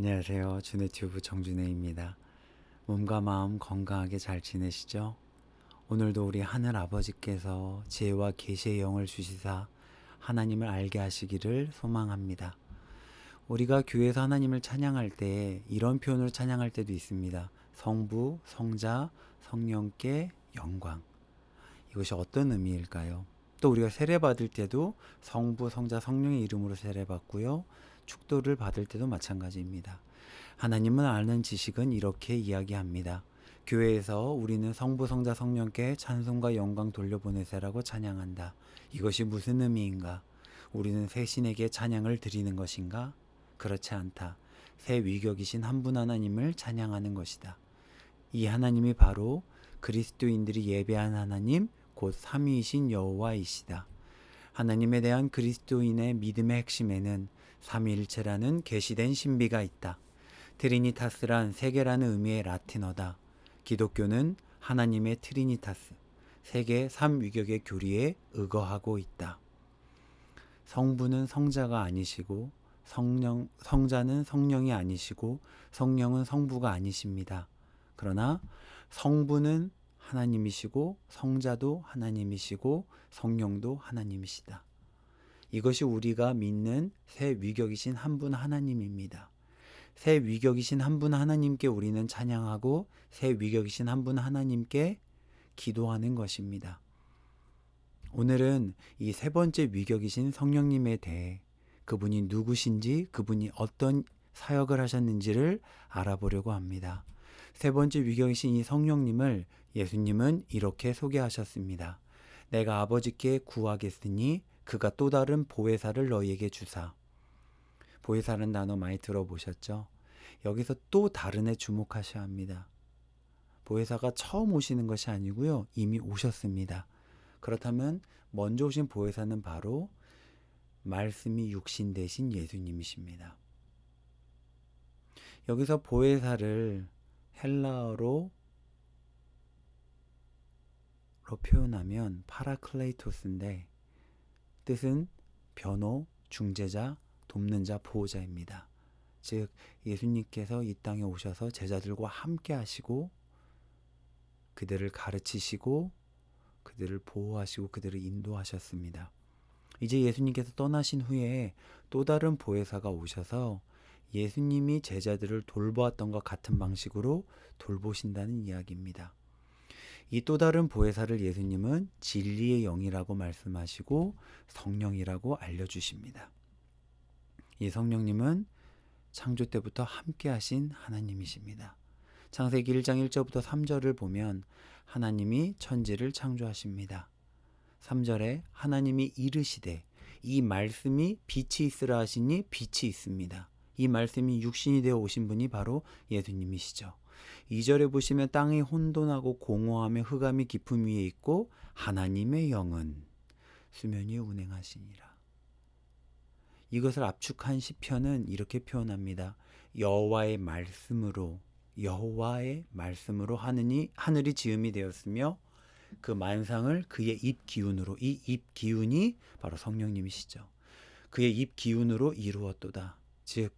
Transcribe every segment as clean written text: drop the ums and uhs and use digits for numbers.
안녕하세요. 준의튜브 정준혜입니다. 몸과 마음 건강하게 잘 지내시죠? 오늘도 우리 하늘 아버지께서 지혜와 계시의 영을 주시사 하나님을 알게 하시기를 소망합니다. 우리가 교회에서 하나님을 찬양할 때 이런 표현으로 찬양할 때도 있습니다. 성부, 성자, 성령께 영광. 이것이 어떤 의미일까요? 또 우리가 세례 받을 때도 성부, 성자, 성령의 이름으로 세례 받고요. 축도를 받을 때도 마찬가지입니다. 하나님을 아는 지식은 이렇게 이야기합니다. 교회에서 우리는 성부, 성자, 성령께 찬송과 영광 돌려보내세라고 찬양한다. 이것이 무슨 의미인가? 우리는 새 신에게 찬양을 드리는 것인가? 그렇지 않다. 새 위격이신 한 분 하나님을 찬양하는 것이다. 이 하나님이 바로 그리스도인들이 예배한 하나님, 곧 삼위이신 여호와이시다. 하나님에 대한 그리스도인의 믿음의 핵심에는 삼위일체라는 계시된 신비가 있다. 트리니타스란 세계라는 의미의 라틴어다. 기독교는 하나님의 트리니타스, 세계 삼위격의 교리에 의거하고 있다. 성부는 성자가 아니시고 성자는 성령이 아니시고 성령은 성부가 아니십니다. 그러나 성부는 하나님이시고 성자도 하나님이시고 성령도 하나님이시다. 이것이 우리가 믿는 새 위격이신 한 분 하나님입니다. 새 위격이신 한 분 하나님께 우리는 찬양하고 새 위격이신 한 분 하나님께 기도하는 것입니다. 오늘은 이 세 번째 위격이신 성령님에 대해 그분이 누구신지, 그분이 어떤 사역을 하셨는지를 알아보려고 합니다. 세 번째 위격이신 이 성령님을 예수님은 이렇게 소개하셨습니다. 내가 아버지께 구하겠으니 그가 또 다른 보혜사를 너희에게 주사. 보혜사라는 단어 많이 들어보셨죠? 여기서 또 다른에 주목하셔야 합니다. 보혜사가 처음 오시는 것이 아니고요. 이미 오셨습니다. 그렇다면 먼저 오신 보혜사는 바로 말씀이 육신 되신 예수님이십니다. 여기서 보혜사를 헬라어로 표현하면 파라클레이토스인데 뜻은 변호, 중재자, 돕는 자, 보호자입니다. 즉 예수님께서 이 땅에 오셔서 제자들과 함께 하시고 그들을 가르치시고 그들을 보호하시고 그들을 인도하셨습니다. 이제 예수님께서 떠나신 후에 또 다른 보혜사가 오셔서 예수님이 제자들을 돌보았던 것 같은 방식으로 돌보신다는 이야기입니다. 이 또 다른 보혜사를 예수님은 진리의 영이라고 말씀하시고 성령이라고 알려주십니다. 이 성령님은 창조 때부터 함께 하신 하나님이십니다. 창세기 1장 1절부터 3절을 보면 하나님이 천지를 창조하십니다. 3절에 하나님이 이르시되 이 말씀이 빛이 있으라 하시니 빛이 있습니다. 이 말씀이 육신이 되어 오신 분이 바로 예수님이시죠. 2절에 보시면 땅이 혼돈하고 공허하며 흑암이 깊음 위에 있고 하나님의 영은 수면 위에 운행하시니라. 이것을 압축한 시편은 이렇게 표현합니다. 여호와의 말씀으로 하늘이 지음이 되었으며 그 만상을 그의 입 기운으로, 이 입 기운이 바로 성령님이시죠. 그의 입 기운으로 이루었도다. 즉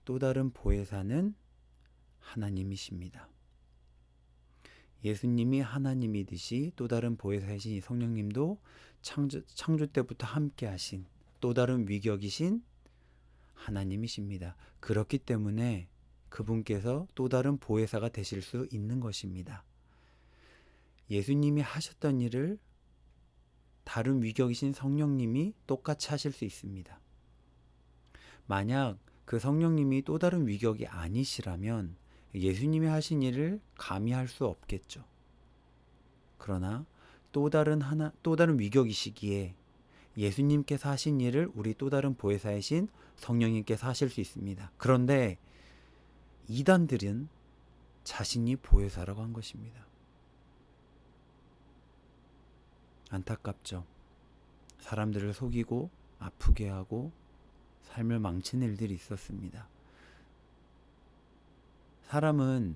또 다른 보혜사는 하나님이십니다. 예수님이 하나님이듯이 또 다른 보혜사이신 이 성령님도 창조 때부터 함께 하신 또 다른 위격이신 하나님이십니다. 그렇기 때문에 그분께서 또 다른 보혜사가 되실 수 있는 것입니다. 예수님이 하셨던 일을 다른 위격이신 성령님이 똑같이 하실 수 있습니다. 만약 그 성령님이 또 다른 위격이 아니시라면 예수님이 하신 일을 감히 할 수 없겠죠. 그러나 또 다른 위격이시기에 예수님께서 하신 일을 우리 또 다른 보혜사이신 성령님께서 하실 수 있습니다. 그런데 이단들은 자신이 보혜사라고 한 것입니다. 안타깝죠. 사람들을 속이고 아프게 하고 삶을 망치는 일들이 있었습니다. 사람은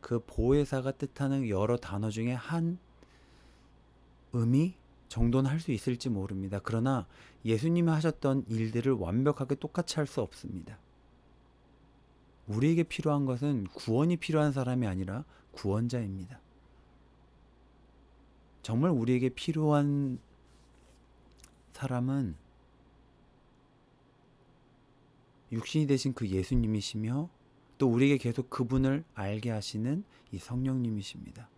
그 보혜사가 뜻하는 여러 단어 중에 한 의미 정도는 할 수 있을지 모릅니다. 그러나 예수님이 하셨던 일들을 완벽하게 똑같이 할 수 없습니다. 우리에게 필요한 것은 구원이 필요한 사람이 아니라 구원자입니다. 정말 우리에게 필요한 사람은 육신이 되신 그 예수님이시며 또 우리에게 계속 그분을 알게 하시는 이 성령님이십니다.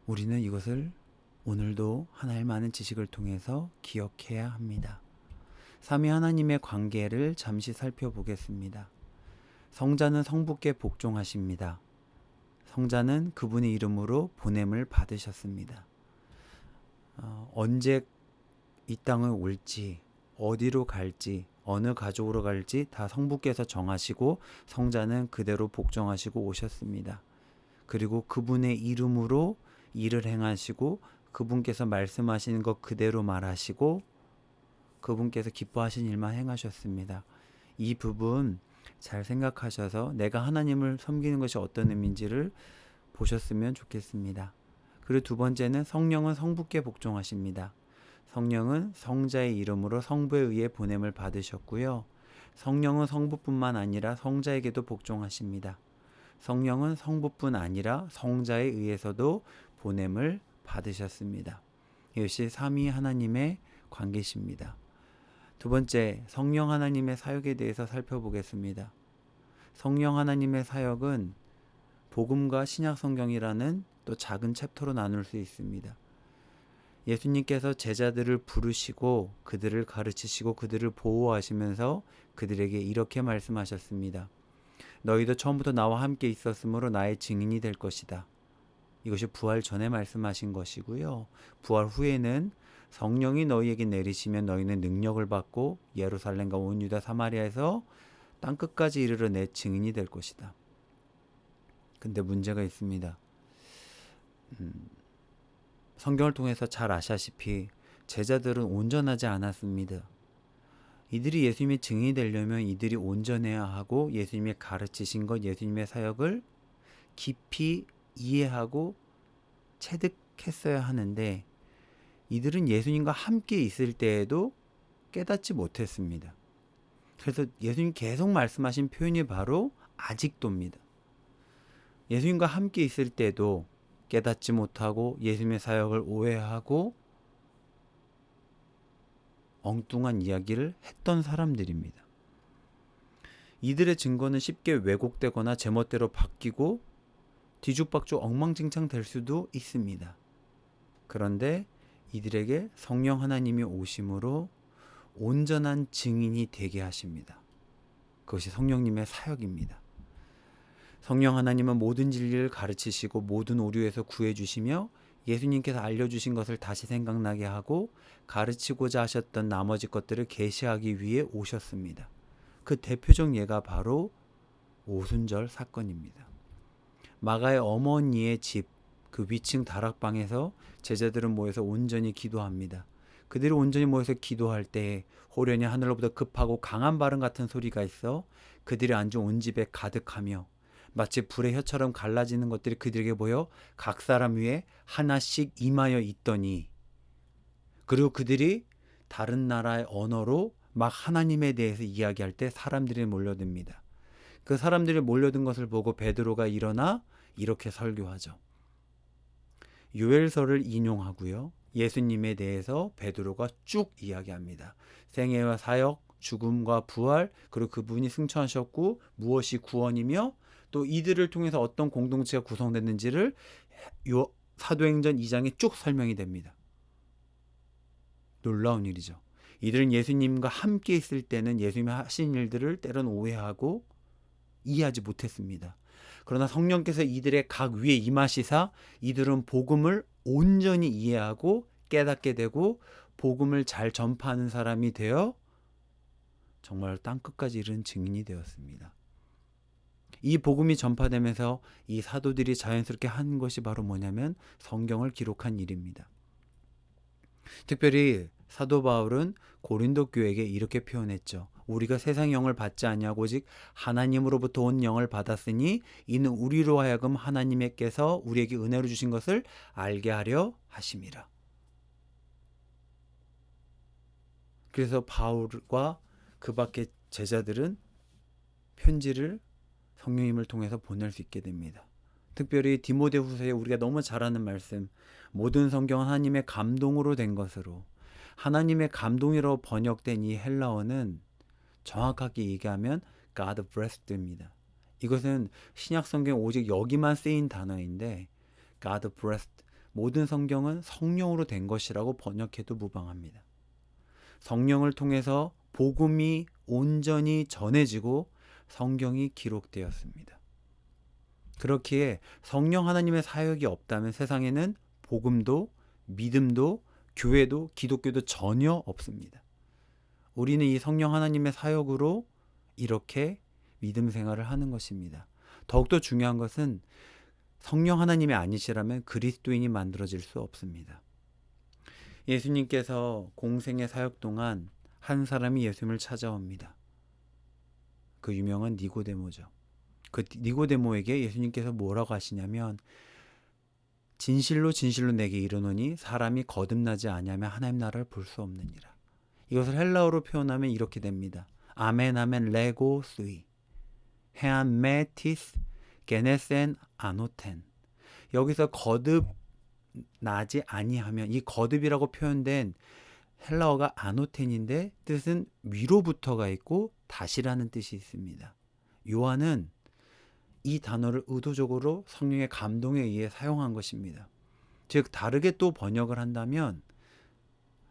우리는 이것을 오늘도 하나의 많은 지식을 통해서 기억해야 합니다. 삼위 하나님의 관계를 잠시 살펴보겠습니다. 성자는 성부께 복종하십니다. 성자는 그분의 이름으로 보냄을 받으셨습니다. 언제 이 땅에 올지, 어디로 갈지, 어느 가족으로 갈지 다 성부께서 정하시고 성자는 그대로 복종하시고 오셨습니다. 그리고 그분의 이름으로 일을 행하시고 그분께서 말씀하시는 것 그대로 말하시고 그분께서 기뻐하신 일만 행하셨습니다. 이 부분 잘 생각하셔서 내가 하나님을 섬기는 것이 어떤 의미인지를 보셨으면 좋겠습니다. 그리고 두 번째는 성령은 성부께 복종하십니다. 성령은 성자의 이름으로 성부에 의해 보냄을 받으셨고요. 성령은 성부뿐만 아니라 성자에게도 복종하십니다. 성령은 성부뿐 아니라 성자에 의해서도 보냄을 받으셨습니다. 이것이 삼위 하나님의 관계십니다. 두 번째, 성령 하나님의 사역에 대해서 살펴보겠습니다. 성령 하나님의 사역은 복음과 신약 성경이라는 또 작은 챕터로 나눌 수 있습니다. 예수님께서 제자들을 부르시고 그들을 가르치시고 그들을 보호하시면서 그들에게 이렇게 말씀하셨습니다. 너희도 처음부터 나와 함께 있었으므로 나의 증인이 될 것이다. 이것이 부활 전에 말씀하신 것이고요. 부활 후에는 성령이 너희에게 내리시면 너희는 능력을 받고 예루살렘과 온 유다 사마리아에서 땅끝까지 이르러 내 증인이 될 것이다. 근데 문제가 있습니다. 성경을 통해서 잘 아시다시피 제자들은 온전하지 않았습니다. 이들이 예수님의 증인이 되려면 이들이 온전해야 하고 예수님의 가르치신 것, 예수님의 사역을 깊이 이해하고 체득했어야 하는데 이들은 예수님과 함께 있을 때에도 깨닫지 못했습니다. 그래서 예수님 계속 말씀하신 표현이 바로 아직도입니다. 예수님과 함께 있을 때도 깨닫지 못하고 예수님의 사역을 오해하고 엉뚱한 이야기를 했던 사람들입니다. 이들의 증거는 쉽게 왜곡되거나 제멋대로 바뀌고 뒤죽박죽 엉망진창 될 수도 있습니다. 그런데 이들에게 성령 하나님이 오심으로 온전한 증인이 되게 하십니다. 그것이 성령님의 사역입니다. 성령 하나님은 모든 진리를 가르치시고 모든 오류에서 구해주시며 예수님께서 알려주신 것을 다시 생각나게 하고 가르치고자 하셨던 나머지 것들을 계시하기 위해 오셨습니다. 그 대표적 예가 바로 오순절 사건입니다. 마가의 어머니의 집, 그 위층 다락방에서 제자들은 모여서 온전히 기도합니다. 그들이 온전히 모여서 기도할 때에 호련히 하늘로부터 급하고 강한 발음 같은 소리가 있어 그들이 앉은 온 집에 가득하며 마치 불의 혀처럼 갈라지는 것들이 그들에게 보여 각 사람 위에 하나씩 임하여 있더니 그리고 그들이 다른 나라의 언어로 막 하나님에 대해서 이야기할 때 사람들이 몰려듭니다. 그 사람들이 몰려든 것을 보고 베드로가 일어나 이렇게 설교하죠. 요엘서를 인용하고요. 예수님에 대해서 베드로가 쭉 이야기합니다. 생애와 사역, 죽음과 부활, 그리고 그분이 승천하셨고 무엇이 구원이며 또 이들을 통해서 어떤 공동체가 구성됐는지를 사도행전 2장에 쭉 설명이 됩니다. 놀라운 일이죠. 이들은 예수님과 함께 있을 때는 예수님이 하신 일들을 때로는 오해하고 이해하지 못했습니다. 그러나 성령께서 이들의 각 위에 임하시사 이들은 복음을 온전히 이해하고 깨닫게 되고 복음을 잘 전파하는 사람이 되어 정말 땅끝까지 이른 증인이 되었습니다. 이 복음이 전파되면서 이 사도들이 자연스럽게 한 것이 바로 뭐냐면 성경을 기록한 일입니다. 특별히 사도 바울은 고린도 교회에게 이렇게 표현했죠. 우리가 세상 영을 받지 아니하고 오직 하나님으로부터 온 영을 받았으니 이는 우리로 하여금 하나님께서 우리에게 은혜로 주신 것을 알게 하려 하심이라. 그래서 바울과 그 밖에 제자들은 편지를 성령님을 통해서 보낼 수 있게 됩니다. 특별히 디모데후서에 우리가 너무 잘 아는 말씀, 모든 성경은 하나님의 감동으로 된 것으로, 하나님의 감동이라고 번역된 이 헬라어는 정확하게 얘기하면 God breathed입니다. 이것은 신약 성경 오직 여기만 쓰인 단어인데 God breathed, 모든 성경은 성령으로 된 것이라고 번역해도 무방합니다. 성령을 통해서 복음이 온전히 전해지고 성경이 기록되었습니다. 그렇기에 성령 하나님의 사역이 없다면 세상에는 복음도 믿음도 교회도 기독교도 전혀 없습니다. 우리는 이 성령 하나님의 사역으로 이렇게 믿음 생활을 하는 것입니다. 더욱더 중요한 것은 성령 하나님이 아니시라면 그리스도인이 만들어질 수 없습니다. 예수님께서 공생의 사역 동안 한 사람이 예수님을 찾아옵니다. 그 유명한 니고데모죠. 그 니고데모에게 예수님께서 뭐라고 하시냐면 진실로 진실로 내게 이르노니 사람이 거듭나지 아니하면 하나님 나라를 볼 수 없느니라. 이것을 헬라어로 표현하면 이렇게 됩니다. 아멘 아멘 레고 스위 헤안 메티스 게네센 아노텐. 여기서 거듭 나지 아니하면, 이 거듭이라고 표현된 헬라어가 아노텐인데 뜻은 위로부터가 있고 다시라는 뜻이 있습니다. 요한은 이 단어를 의도적으로 성령의 감동에 의해 사용한 것입니다. 즉 다르게 또 번역을 한다면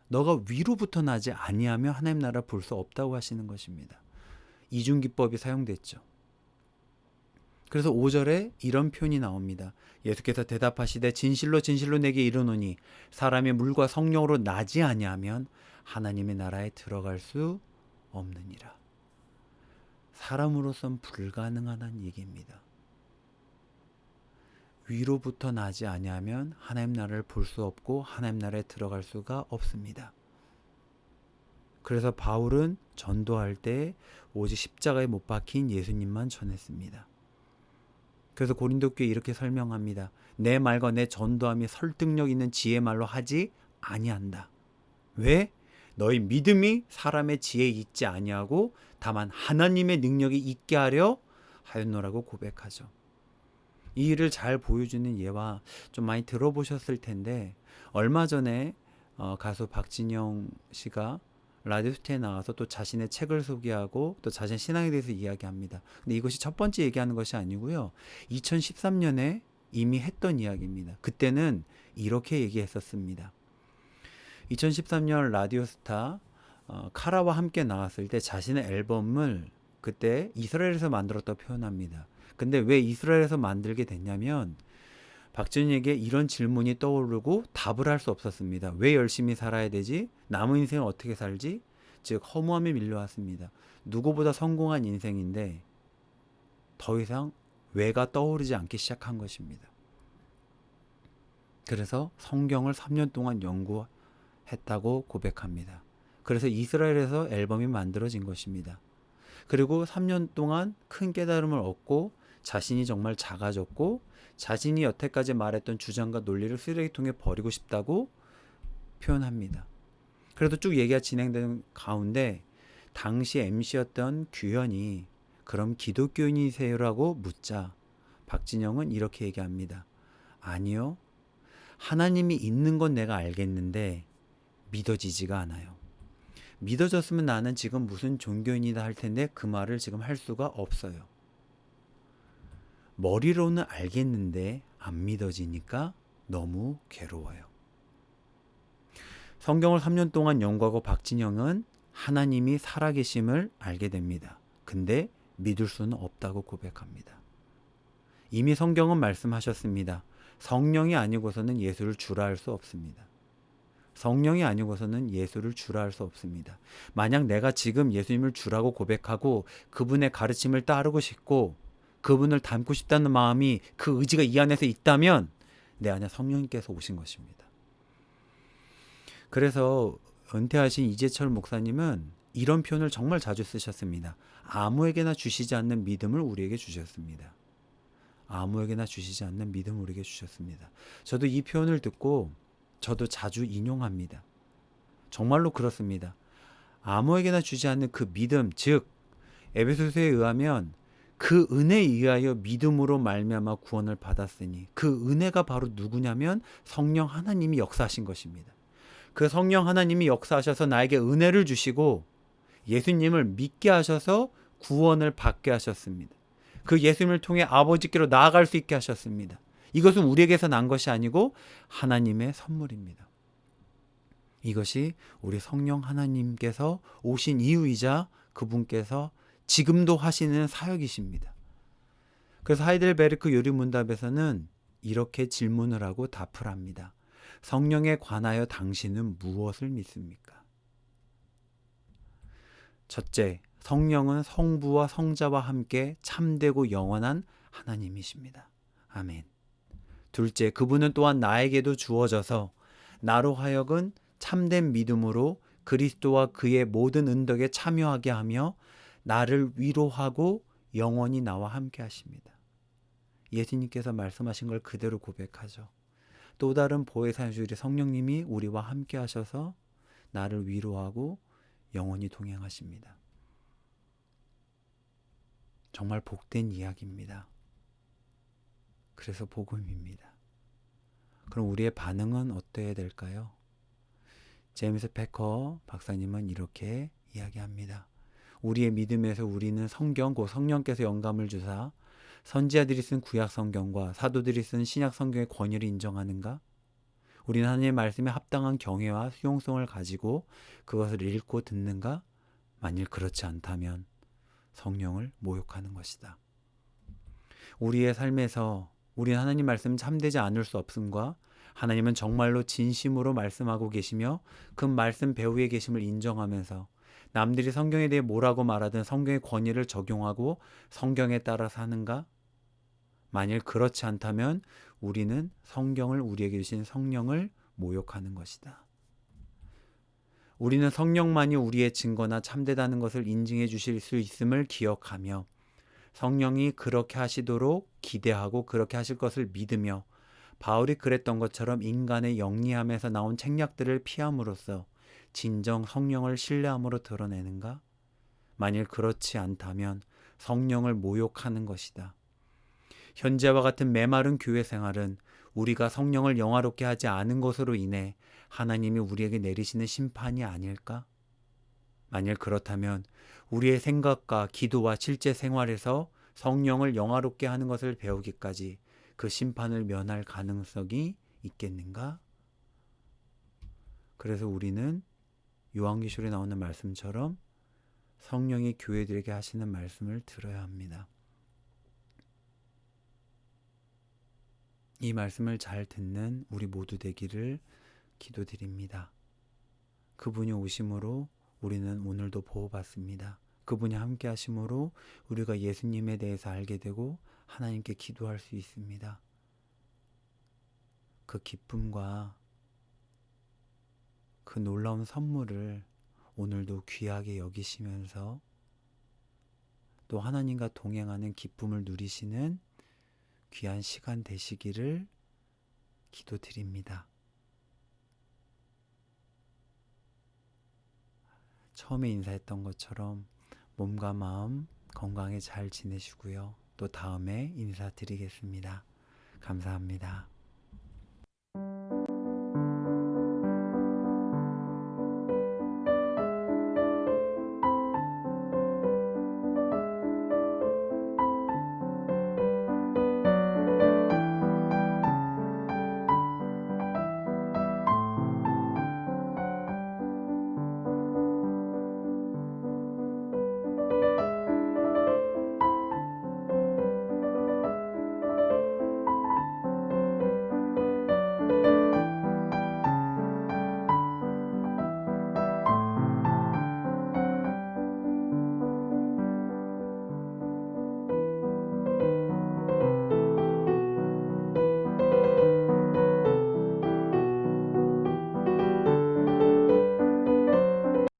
너가 위로부터 나지 아니하면 하나님 나라 볼 수 없다고 하시는 것입니다. 이중기법이 사용됐죠. 그래서 5절에 이런 표현이 나옵니다. 예수께서 대답하시되 진실로 진실로 내게 이르노니 사람이 물과 성령으로 나지 아니하면 하나님의 나라에 들어갈 수 없느니라. 사람으로선 불가능한 얘기입니다. 위로부터 나지 아니하면 하나님 나라를 볼 수 없고 하나님 나라에 들어갈 수가 없습니다. 그래서 바울은 전도할 때 오직 십자가에 못 박힌 예수님만 전했습니다. 그래서 고린도 교회에 이렇게 설명합니다. 내 말과 내 전도함이 설득력 있는 지혜 말로 하지 아니한다. 왜? 너희 믿음이 사람의 지혜에 있지 아니하고 다만 하나님의 능력이 있게 하려 하였노라고 고백하죠. 이 일을 잘 보여주는 예와 좀 많이 들어보셨을 텐데 얼마 전에 가수 박진영 씨가 라디오 스테이에 나와서 또 자신의 책을 소개하고 또 자신의 신앙에 대해서 이야기합니다. 근데 이것이 첫 번째 얘기하는 것이 아니고요. 2013년에 이미 했던 이야기입니다. 그때는 이렇게 얘기했었습니다. 2013년 라디오스타 카라와 함께 나왔을 때 자신의 앨범을 그때 이스라엘에서 만들었다고 표현합니다. 근데 왜 이스라엘에서 만들게 됐냐면 박진영에게 이런 질문이 떠오르고 답을 할 수 없었습니다. 왜 열심히 살아야 되지? 남은 인생을 어떻게 살지? 즉 허무함이 밀려왔습니다. 누구보다 성공한 인생인데 더 이상 왜가 떠오르지 않기 시작한 것입니다. 그래서 성경을 3년 동안 연구했다고 고백합니다. 그래서 이스라엘에서 앨범이 만들어진 것입니다. 그리고 3년 동안 큰 깨달음을 얻고 자신이 정말 작아졌고 자신이 여태까지 말했던 주장과 논리를 쓰레기통에 버리고 싶다고 표현합니다. 그래도 쭉 얘기가 진행되는 가운데 당시 MC였던 규현이 그럼 기독교인이세요라고 묻자 박진영은 이렇게 얘기합니다. 아니요. 하나님이 있는 건 내가 알겠는데 믿어지지가 않아요. 믿어졌으면 나는 지금 무슨 종교인이다 할 텐데 그 말을 지금 할 수가 없어요. 머리로는 알겠는데 안 믿어지니까 너무 괴로워요. 성경을 3년 동안 연구하고 박진영은 하나님이 살아계심을 알게 됩니다. 근데 믿을 수는 없다고 고백합니다. 이미 성경은 말씀하셨습니다. 성령이 아니고서는 예수를 주라 할 수 없습니다. 성령이 아니고서는 예수를 주라 할 수 없습니다. 만약 내가 지금 예수님을 주라고 고백하고 그분의 가르침을 따르고 싶고 그분을 닮고 싶다는 마음이 그 의지가 이 안에서 있다면 내 안에 성령님께서 오신 것입니다. 그래서 은퇴하신 이재철 목사님은 이런 표현을 정말 자주 쓰셨습니다. 아무에게나 주시지 않는 믿음을 우리에게 주셨습니다. 아무에게나 주시지 않는 믿음을 우리에게 주셨습니다. 저도 이 표현을 듣고 저도 자주 인용합니다. 정말로 그렇습니다. 아무에게나 주지 않는 그 믿음, 즉 에베소서에 의하면 그 은혜에 의하여 믿음으로 말미암아 구원을 받았으니 그 은혜가 바로 누구냐면 성령 하나님이 역사하신 것입니다. 그 성령 하나님이 역사하셔서 나에게 은혜를 주시고 예수님을 믿게 하셔서 구원을 받게 하셨습니다. 그 예수님을 통해 아버지께로 나아갈 수 있게 하셨습니다. 이것은 우리에게서 난 것이 아니고 하나님의 선물입니다. 이것이 우리 성령 하나님께서 오신 이유이자 그분께서 지금도 하시는 사역이십니다. 그래서 하이델베르크 요리문답에서는 이렇게 질문을 하고 답을 합니다. 성령에 관하여 당신은 무엇을 믿습니까? 첫째, 성령은 성부와 성자와 함께 참되고 영원한 하나님이십니다. 아멘. 둘째, 그분은 또한 나에게도 주어져서 나로 하여금 참된 믿음으로 그리스도와 그의 모든 은덕에 참여하게 하며 나를 위로하고 영원히 나와 함께 하십니다. 예수님께서 말씀하신 걸 그대로 고백하죠. 또 다른 보혜사주일의 성령님이 우리와 함께 하셔서 나를 위로하고 영원히 동행하십니다. 정말 복된 이야기입니다. 그래서 복음입니다. 그럼 우리의 반응은 어때야 될까요? 제임스 패커 박사님은 이렇게 이야기합니다. 우리의 믿음에서 우리는 성경, 곧 성령께서 영감을 주사 선지자들이 쓴 구약 성경과 사도들이 쓴 신약 성경의 권위를 인정하는가? 우리는 하나님의 말씀에 합당한 경외와 수용성을 가지고 그것을 읽고 듣는가? 만일 그렇지 않다면 성령을 모욕하는 것이다. 우리의 삶에서 우리는 하나님 말씀 참되지 않을 수 없음과 하나님은 정말로 진심으로 말씀하고 계시며 그 말씀 배후에 계심을 인정하면서 남들이 성경에 대해 뭐라고 말하든 성경의 권위를 적용하고 성경에 따라 사는가? 만일 그렇지 않다면 우리는 성경을 우리에게 주신 성령을 모욕하는 것이다. 우리는 성령만이 우리의 증거나 참되다는 것을 인증해 주실 수 있음을 기억하며 성령이 그렇게 하시도록 기대하고 그렇게 하실 것을 믿으며 바울이 그랬던 것처럼 인간의 영리함에서 나온 책략들을 피함으로써 진정 성령을 신뢰함으로 드러내는가? 만일 그렇지 않다면 성령을 모욕하는 것이다. 현재와 같은 메마른 교회 생활은 우리가 성령을 영화롭게 하지 않은 것으로 인해 하나님이 우리에게 내리시는 심판이 아닐까? 만일 그렇다면 우리의 생각과 기도와 실제 생활에서 성령을 영화롭게 하는 것을 배우기까지 그 심판을 면할 가능성이 있겠는가? 그래서 우리는 요한계시록에 나오는 말씀처럼 성령이 교회들에게 하시는 말씀을 들어야 합니다. 이 말씀을 잘 듣는 우리 모두 되기를 기도드립니다. 그분이 오심으로 우리는 오늘도 보호받습니다. 그분이 함께 하심으로 우리가 예수님에 대해서 알게 되고 하나님께 기도할 수 있습니다. 그 기쁨과 그 놀라운 선물을 오늘도 귀하게 여기시면서 또 하나님과 동행하는 기쁨을 누리시는 귀한 시간 되시기를 기도드립니다. 처음에 인사했던 것처럼 몸과 마음 건강히 잘 지내시고요. 또 다음에 인사드리겠습니다. 감사합니다.